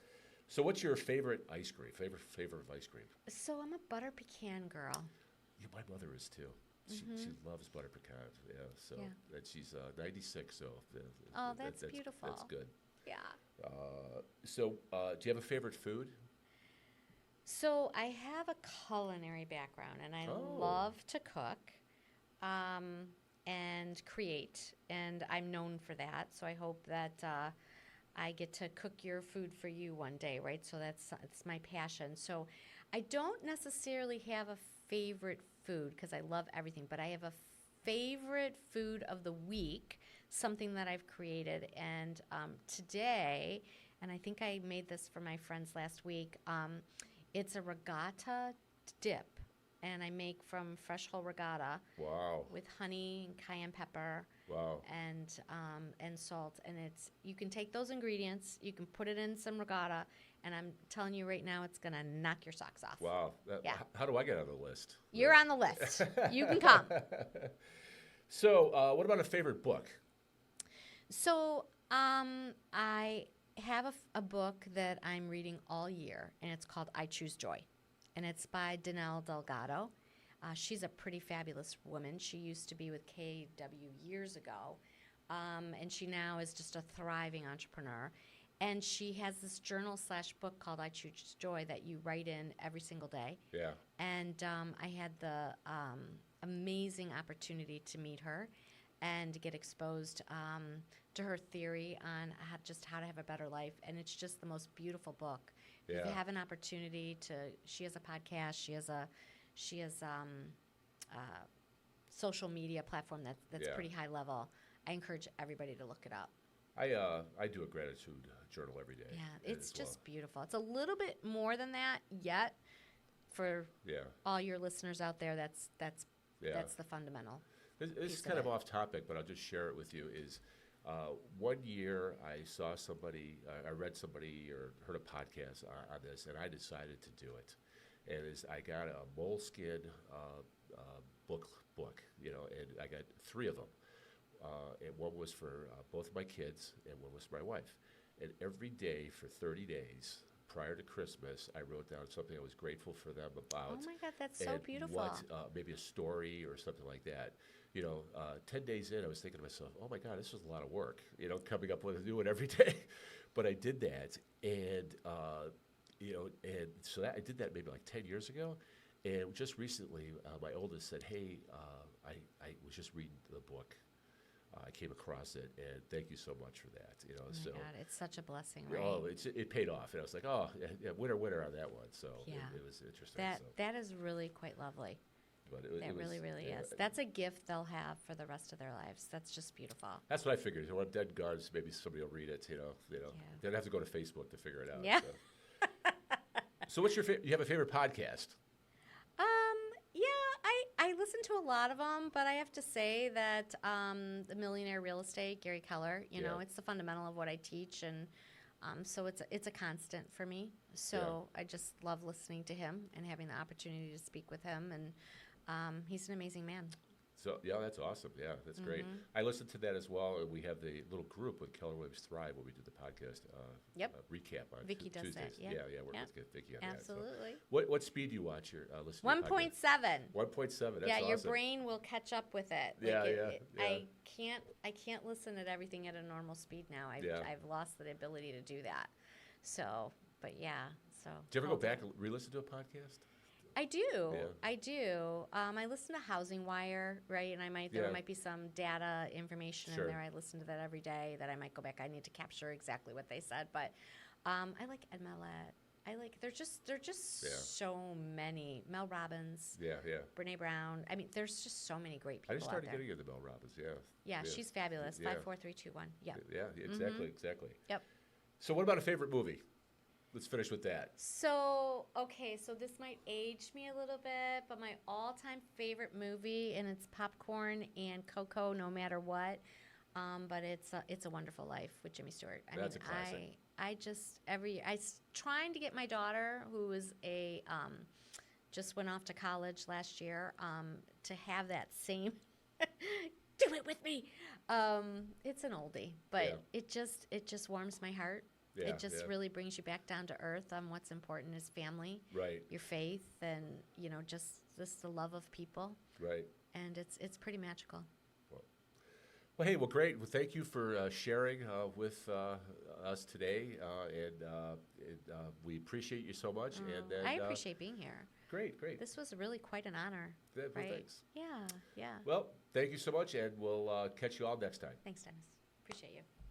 Speaker 1: what's your favorite ice cream? Favorite of ice cream?
Speaker 2: So I'm a butter pecan girl.
Speaker 1: Yeah, my mother is too. She loves butter pecans. Yeah. So
Speaker 2: Yeah.
Speaker 1: and she's 96. So
Speaker 2: Oh, that's beautiful.
Speaker 1: That's good.
Speaker 2: Yeah.
Speaker 1: Do you have a favorite food?
Speaker 2: So I have a culinary background, and I
Speaker 1: Oh.
Speaker 2: love to cook and create, and I'm known for that. So I hope that I get to cook your food for you one day, right? So it's my passion. So I don't necessarily have a favorite food because I love everything, but I have a favorite food of the week, something that I've created. And today, and I think I made this for my friends last week, it's a regatta dip. And I make from fresh whole regatta
Speaker 1: Wow.
Speaker 2: with honey and cayenne pepper
Speaker 1: Wow.
Speaker 2: and salt. And you can take those ingredients, you can put it in some regatta, and I'm telling you right now, it's gonna knock your socks off.
Speaker 1: Wow.
Speaker 2: Yeah.
Speaker 1: How do I get on the list?
Speaker 2: You're on the list. You can come.
Speaker 1: So, what about a favorite book?
Speaker 2: So I have a book that I'm reading all year, and it's called I Choose Joy. And it's by Danelle Delgado. She's a pretty fabulous woman. She used to be with KW years ago, and she now is just a thriving entrepreneur. And she has this journal/book called I Choose Joy that you write in every single day.
Speaker 1: Yeah.
Speaker 2: And I had the amazing opportunity to meet her and get exposed to her theory on how to have a better life. And it's just the most beautiful book. If
Speaker 1: Yeah.
Speaker 2: you have an opportunity she has a podcast, she has social media platform that's
Speaker 1: Yeah.
Speaker 2: pretty high level. I encourage everybody to look it up.
Speaker 1: I do a gratitude journal every day.
Speaker 2: Yeah, it's
Speaker 1: as well.
Speaker 2: just beautiful. It's a little bit more than that yet. For
Speaker 1: Yeah.
Speaker 2: all your listeners out there, that's
Speaker 1: Yeah.
Speaker 2: the fundamental.
Speaker 1: This
Speaker 2: piece
Speaker 1: is
Speaker 2: of
Speaker 1: kind of
Speaker 2: it.
Speaker 1: off topic, but I'll just share it with you. Is one year I saw somebody, I read somebody or heard a podcast on this, and I decided to do it. And I got a moleskin book, and I got 3 of them. And one was for both of my kids, and one was for my wife. And every day for 30 days prior to Christmas, I wrote down something I was grateful for them about.
Speaker 2: Oh my God, that's so
Speaker 1: and
Speaker 2: beautiful.
Speaker 1: What, maybe a story or something like that. 10 days in, I was thinking to myself, oh my God, this was a lot of work, coming up with a new one every day. But I did that, and and so I did that maybe like 10 years ago. And just recently, my oldest said, hey, I was just reading the book. I came across it, and thank you so much for that.
Speaker 2: Oh my God, it's such a blessing, right?
Speaker 1: Oh, it paid off, and I was like, oh, yeah, winner on that one. So
Speaker 2: Yeah.
Speaker 1: it was interesting.
Speaker 2: That is really quite lovely.
Speaker 1: But
Speaker 2: That really, really is. That's a gift they'll have for the rest of their lives. That's just beautiful.
Speaker 1: That's what I figured. When I'm dead guards, maybe somebody will read it. They don't have to go to Facebook to figure it out.
Speaker 2: Yeah.
Speaker 1: So what's your you have a favorite podcast?
Speaker 2: Yeah, I listen to a lot of them, but I have to say that the Millionaire Real Estate, Gary Keller,
Speaker 1: Yeah.
Speaker 2: it's the fundamental of what I teach, and so it's a constant for me. So I just love listening to him and having the opportunity to speak with him, and he's an amazing man.
Speaker 1: So yeah, that's awesome. Yeah, that's great. I listened to that as well. And we have the little group with Keller Williams Thrive where we did the podcast recap on
Speaker 2: Vicky does
Speaker 1: Tuesdays.
Speaker 2: that, yeah.
Speaker 1: We're
Speaker 2: Yep.
Speaker 1: with Vicky on
Speaker 2: Absolutely.
Speaker 1: that. So what speed do you watch your listening?
Speaker 2: 1.7.
Speaker 1: 1.7. That's
Speaker 2: Yeah,
Speaker 1: awesome.
Speaker 2: your brain will catch up with it.
Speaker 1: Yeah,
Speaker 2: I can't listen at everything at a normal speed now. I've lost the ability to do that. So, but yeah. So.
Speaker 1: Do you ever go back and re-listen to a podcast?
Speaker 2: I do.
Speaker 1: Yeah.
Speaker 2: I do. I listen to Housing Wire, right? And there might be some data information
Speaker 1: Sure.
Speaker 2: in there. I listen to that every day that I might go back. I need to capture exactly what they said. But I like Ed Mylett. There's just so many. Mel Robbins.
Speaker 1: Yeah.
Speaker 2: Brene Brown. I mean, there's just so many great people
Speaker 1: I just started
Speaker 2: out there.
Speaker 1: getting into Mel Robbins. Yeah.
Speaker 2: Yeah, she's fabulous.
Speaker 1: Yeah.
Speaker 2: 5, 4, 3, 2, 1. Yeah.
Speaker 1: Yeah. Exactly.
Speaker 2: Yep.
Speaker 1: So what about a favorite movie? Let's finish with that.
Speaker 2: So this might age me a little bit, but my all-time favorite movie, and it's popcorn and Coco, no matter what. But it's a Wonderful Life with Jimmy Stewart.
Speaker 1: That's a classic.
Speaker 2: I trying to get my daughter, who is just went off to college last year, to have that same. Do it with me. It's an oldie, but it just warms my heart.
Speaker 1: Yeah,
Speaker 2: it just really brings you back down to earth on what's important is family,
Speaker 1: Right.
Speaker 2: your faith, and just the love of people.
Speaker 1: Right.
Speaker 2: And it's pretty magical.
Speaker 1: Well, hey, great. Well, thank you for sharing with us today, and we appreciate you so much. And then,
Speaker 2: I appreciate being here.
Speaker 1: Great, great.
Speaker 2: This was really quite an honor.
Speaker 1: Well,
Speaker 2: right?
Speaker 1: thanks.
Speaker 2: Yeah, yeah.
Speaker 1: Well, thank you so much, and we'll catch you all next time.
Speaker 2: Thanks, Dennis. Appreciate you.